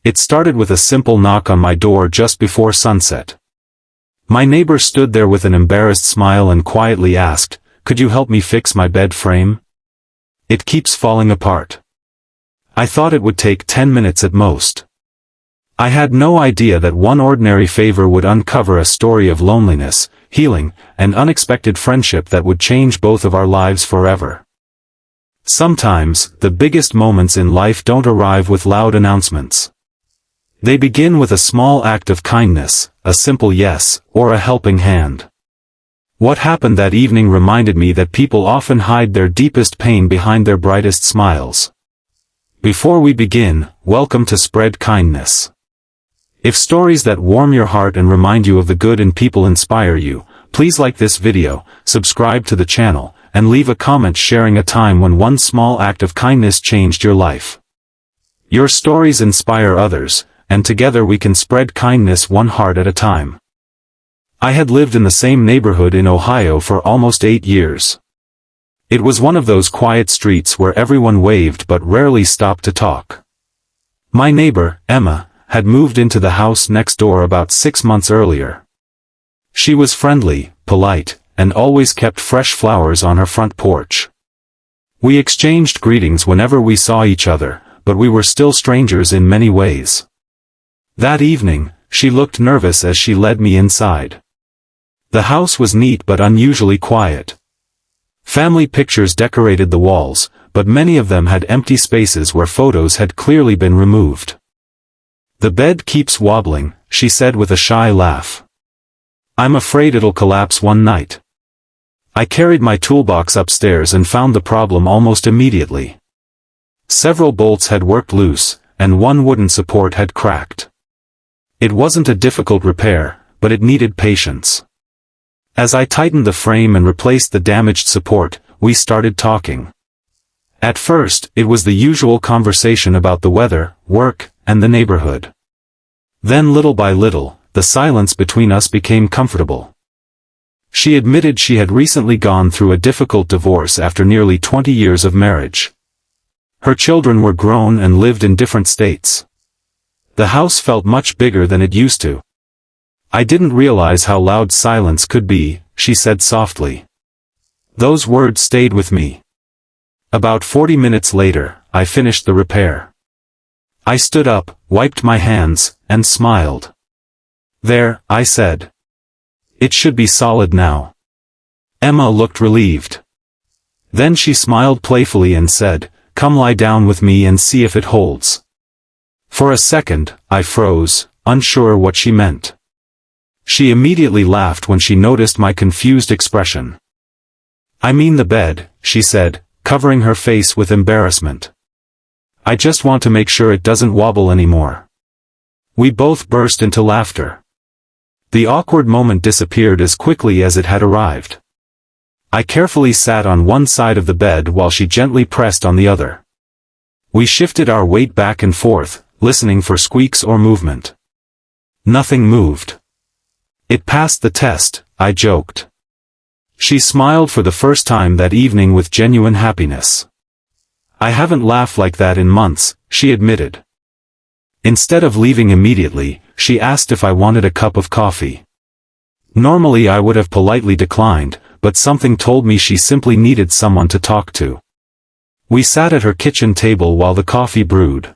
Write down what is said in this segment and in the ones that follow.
It started with a simple knock on my door just before sunset. My neighbor stood there with an embarrassed smile and quietly asked, "Could you help me fix my bed frame? It keeps falling apart." I thought it would take 10 minutes at most. I had no idea that one ordinary favor would uncover a story of loneliness, healing, and unexpected friendship that would change both of our lives forever. Sometimes, the biggest moments in life don't arrive with loud announcements. They begin with a small act of kindness, a simple yes, or a helping hand. What happened that evening reminded me that people often hide their deepest pain behind their brightest smiles. Before we begin, welcome to Spread Kindness. If stories that warm your heart and remind you of the good in people inspire you, please like this video, subscribe to the channel, and leave a comment sharing a time when one small act of kindness changed your life. Your stories inspire others, and together we can spread kindness one heart at a time. I had lived in the same neighborhood in Ohio for almost 8 years. It was one of those quiet streets where everyone waved but rarely stopped to talk. My neighbor, Emma, had moved into the house next door about 6 months earlier. She was friendly, polite, and always kept fresh flowers on her front porch. We exchanged greetings whenever we saw each other, but we were still strangers in many ways. That evening, she looked nervous as she led me inside. The house was neat but unusually quiet. Family pictures decorated the walls, but many of them had empty spaces where photos had clearly been removed. "The bed keeps wobbling," she said with a shy laugh. "I'm afraid it'll collapse one night." I carried my toolbox upstairs and found the problem almost immediately. Several bolts had worked loose, and one wooden support had cracked. It wasn't a difficult repair, but it needed patience. As I tightened the frame and replaced the damaged support, we started talking. At first, it was the usual conversation about the weather, work, and the neighborhood. Then little by little, the silence between us became comfortable. She admitted she had recently gone through a difficult divorce after nearly 20 years of marriage. Her children were grown and lived in different states. The house felt much bigger than it used to. "I didn't realize how loud silence could be," she said softly. Those words stayed with me. About 40 minutes later, I finished the repair. I stood up, wiped my hands, and smiled. "There," I said. "It should be solid now." Emma looked relieved. Then she smiled playfully and said, "Come lie down with me and see if it holds." For a second, I froze, unsure what she meant. She immediately laughed when she noticed my confused expression. "I mean the bed," she said, covering her face with embarrassment. "I just want to make sure it doesn't wobble anymore." We both burst into laughter. The awkward moment disappeared as quickly as it had arrived. I carefully sat on one side of the bed while she gently pressed on the other. We shifted our weight back and forth, listening for squeaks or movement. Nothing moved. "It passed the test," I joked. She smiled for the first time that evening with genuine happiness. "I haven't laughed like that in months," she admitted. Instead of leaving immediately, she asked if I wanted a cup of coffee. Normally I would have politely declined, but something told me she simply needed someone to talk to. We sat at her kitchen table while the coffee brewed.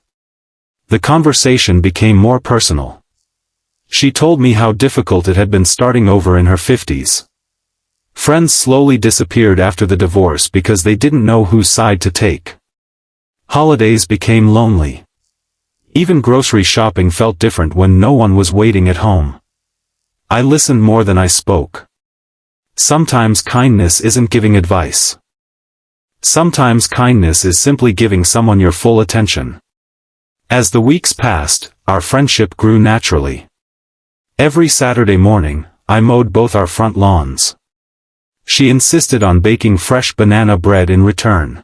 The conversation became more personal. She told me how difficult it had been starting over in her 50s. Friends slowly disappeared after the divorce because they didn't know whose side to take. Holidays became lonely. Even grocery shopping felt different when no one was waiting at home. I listened more than I spoke. Sometimes kindness isn't giving advice. Sometimes kindness is simply giving someone your full attention. As the weeks passed, our friendship grew naturally. Every Saturday morning, I mowed both our front lawns. She insisted on baking fresh banana bread in return.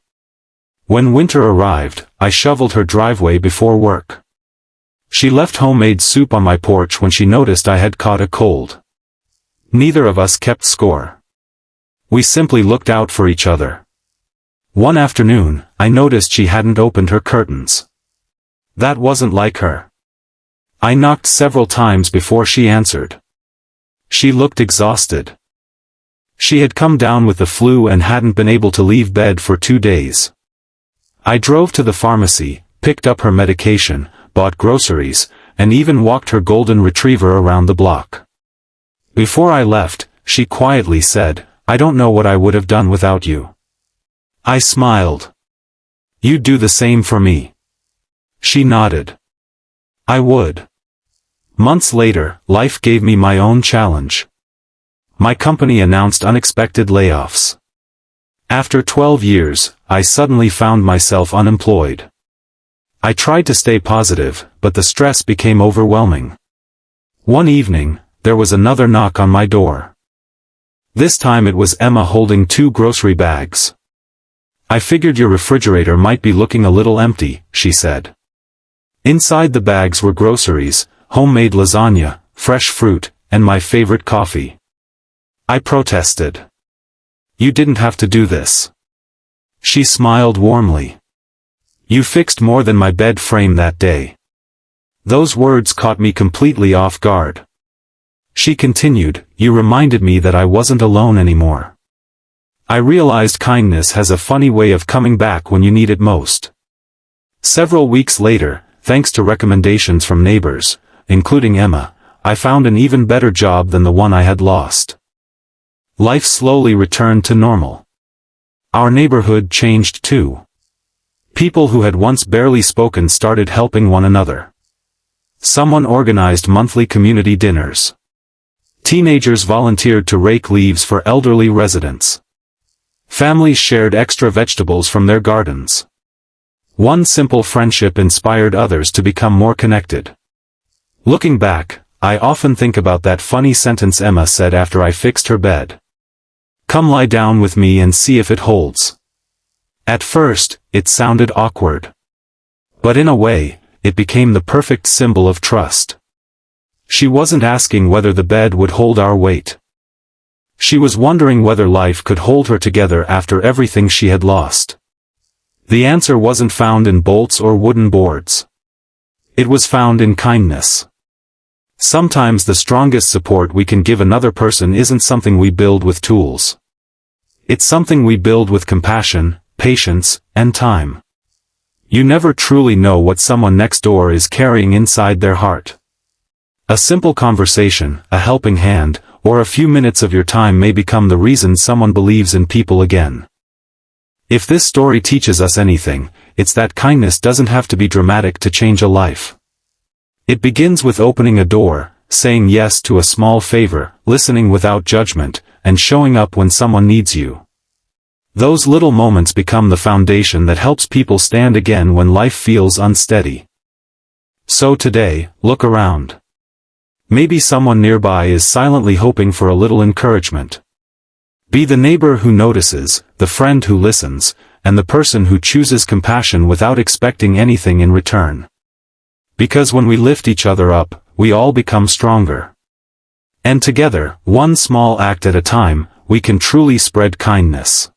When winter arrived, I shoveled her driveway before work. She left homemade soup on my porch when she noticed I had caught a cold. Neither of us kept score. We simply looked out for each other. One afternoon, I noticed she hadn't opened her curtains. That wasn't like her. I knocked several times before she answered. She looked exhausted. She had come down with the flu and hadn't been able to leave bed for 2 days. I drove to the pharmacy, picked up her medication, bought groceries, and even walked her golden retriever around the block. Before I left, she quietly said, "I don't know what I would have done without you." I smiled. "You'd do the same for me." She nodded. "I would." Months later, life gave me my own challenge. My company announced unexpected layoffs. After 12 years, I suddenly found myself unemployed. I tried to stay positive, but the stress became overwhelming. One evening, there was another knock on my door. This time it was Emma holding 2 grocery bags. "I figured your refrigerator might be looking a little empty," she said. Inside the bags were groceries, homemade lasagna, fresh fruit, and my favorite coffee. I protested. "You didn't have to do this." She smiled warmly. "You fixed more than my bed frame that day." Those words caught me completely off guard. She continued, "You reminded me that I wasn't alone anymore." I realized kindness has a funny way of coming back when you need it most. Several weeks later, thanks to recommendations from neighbors, including Emma, I found an even better job than the one I had lost. Life slowly returned to normal. Our neighborhood changed too. People who had once barely spoken started helping one another. Someone organized monthly community dinners. Teenagers volunteered to rake leaves for elderly residents. Families shared extra vegetables from their gardens. One simple friendship inspired others to become more connected. Looking back, I often think about that funny sentence Emma said after I fixed her bed. "Come lie down with me and see if it holds." At first, it sounded awkward. But in a way, it became the perfect symbol of trust. She wasn't asking whether the bed would hold our weight. She was wondering whether life could hold her together after everything she had lost. The answer wasn't found in bolts or wooden boards. It was found in kindness. Sometimes the strongest support we can give another person isn't something we build with tools. It's something we build with compassion, patience, and time. You never truly know what someone next door is carrying inside their heart. A simple conversation, a helping hand, or a few minutes of your time may become the reason someone believes in people again. If this story teaches us anything, it's that kindness doesn't have to be dramatic to change a life. It begins with opening a door, saying yes to a small favor, listening without judgment, and showing up when someone needs you. Those little moments become the foundation that helps people stand again when life feels unsteady. So today, look around. Maybe someone nearby is silently hoping for a little encouragement. Be the neighbor who notices, the friend who listens, and the person who chooses compassion without expecting anything in return. Because when we lift each other up, we all become stronger. And together, one small act at a time, we can truly spread kindness.